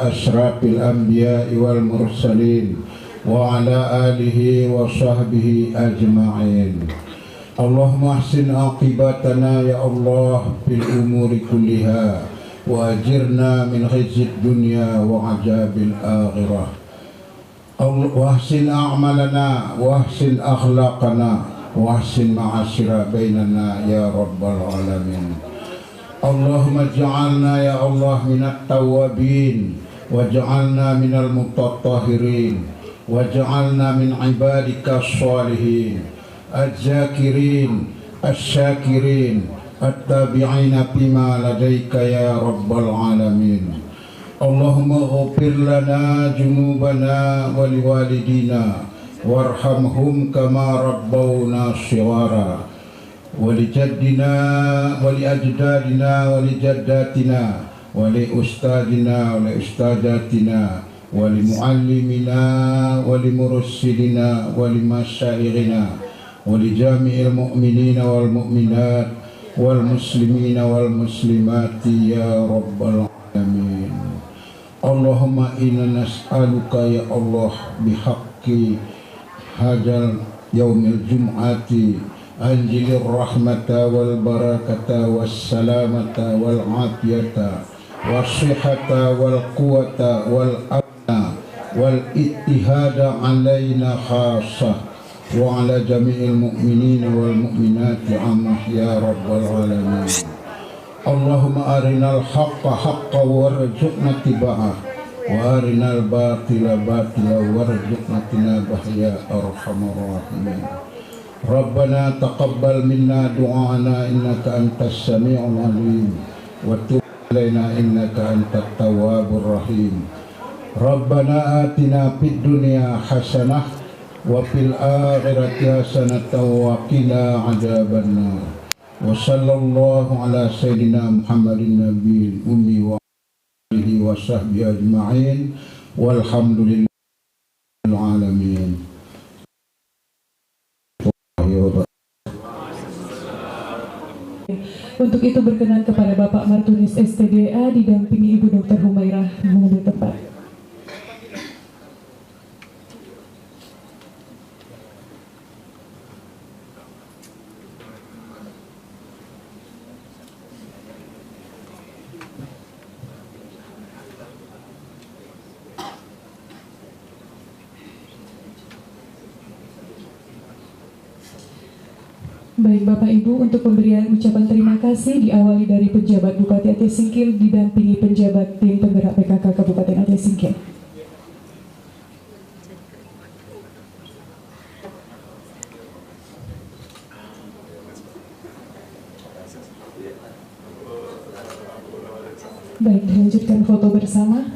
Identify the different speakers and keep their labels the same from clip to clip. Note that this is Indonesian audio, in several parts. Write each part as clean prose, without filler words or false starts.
Speaker 1: asyrafil anbiya'i wal mursalin wa ala alihi wa sahbihi ajma'in. Allahumma ahsin aqibatana ya Allah fil umuri kulliha wa ajirna min khizyid dunya wa azabil akhirah. Wa ahsin a'malana wa ahsin akhlaqana wa ahsin ma'asyira bainana ya rabbal alamin. Allahumma ja'alna ya Allah minat tawabin waj'alna minal mutatahhirin waj'alna min ibadika sholihin az-zakirin asy-syakirin at-tabi'ina bima ladaika ya rabbal alamin. Allahumma ghfir lana junubana wa liwalidina warhamhum kama rabbawna shighara wa lijaddina wa liajdadina wa lijaddatina wa liustadina wa liustadatina wa limuallimina wa limurussidina wa limasyayikhina wa lijami'il mu'minina wal mu'minat wal muslimina wal muslimati ya rabbal alamin. Allahumma inna nas'aluka ya Allah bihaqqi hadzal yaumil jum'ati anjilir rahmata wal barakata was salamata wal afiyata was sihhata wal quwata wal amna wal ittihada alaina khassah wa ala jami'il mu'minina wal mu'minati amma ya rabbal alamin. Allahumma arinal haqqa haqqan warzuqna tiba'ah wa arinal batila batila warzuqna tinabah ya arhamar rahimin. Rabbana taqabbal minna du'ana innaka antas sami'ul alim wa tub alaina innaka antat tawwabur rahim. Rabbana atina fid dunya hasanah wa fil akhirati hasanatan wa qina adzabannar. Wa sallallahu ala sayyidina Muhammadin nabiyil ummi wa alihi wa sahbihi ajma'in walhamdulillahi alamin.
Speaker 2: Untuk itu berkenan kepada Bapak Martunis STDA didampingi Ibu Dr. Humairah mengambil tempat. Baik Bapak Ibu, untuk pemberian ucapan terima kasih diawali dari penjabat Bupati Aceh Singkil didampingi penjabat tim penggerak PKK Kabupaten Aceh Singkil. Baik, dilanjutkan foto bersama.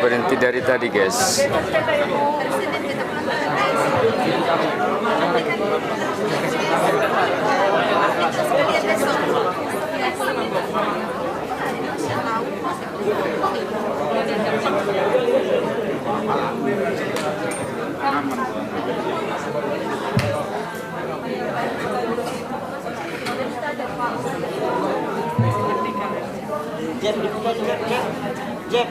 Speaker 3: Berhenti dari tadi guys.
Speaker 4: Jack.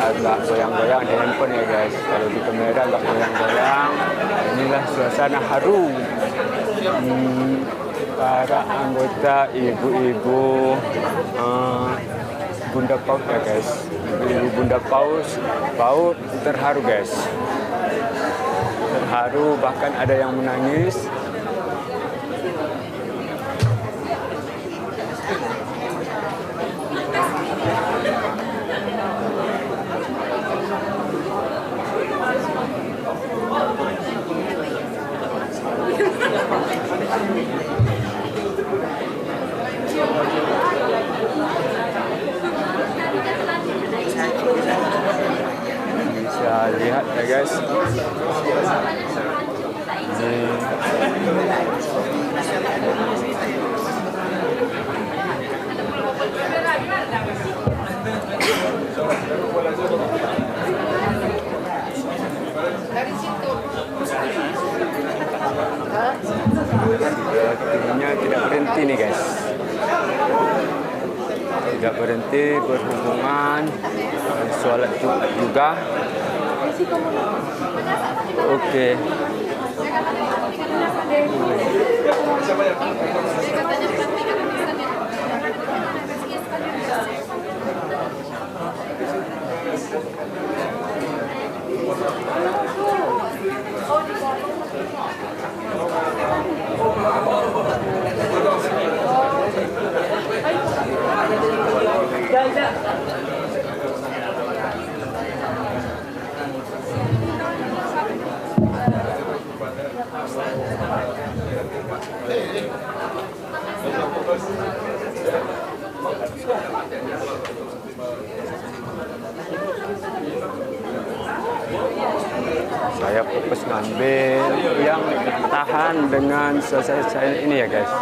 Speaker 3: agak goyang-goyang di handphone ya guys. Kalau di kamera agak goyang-goyang. Inilah suasana haru. Para anggota ibu-ibu Bunda PAUD ya guys. Ibu Bunda PAUD terharu guys. Terharu, bahkan ada yang menangis. Bisa lihat ya guys. Ini tidak berhenti nih guys. Tidak berhenti berhubungan sholat Jumat juga. Oke. Saya fokus ngambil yang tahan dengan selesai saya ini ya guys.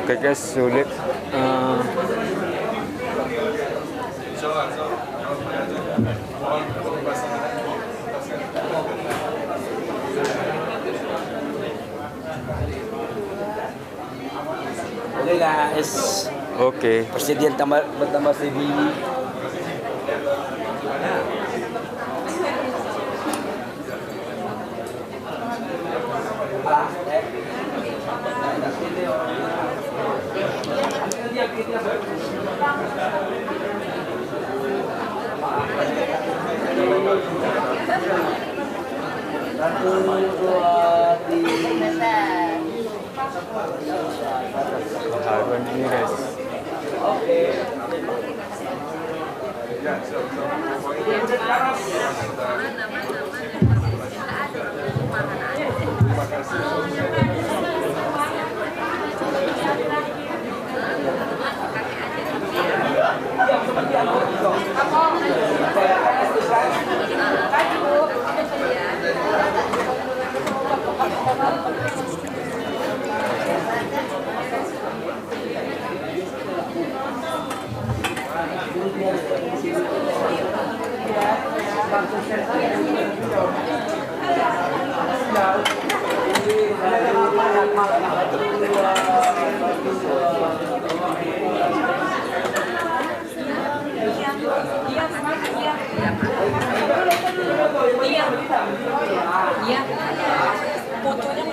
Speaker 3: Oke guys, sulit.
Speaker 4: Oke guys.
Speaker 3: Oke.
Speaker 4: Persediaan bertambah sedih.
Speaker 3: Keharuan ini guys.
Speaker 5: Fotonya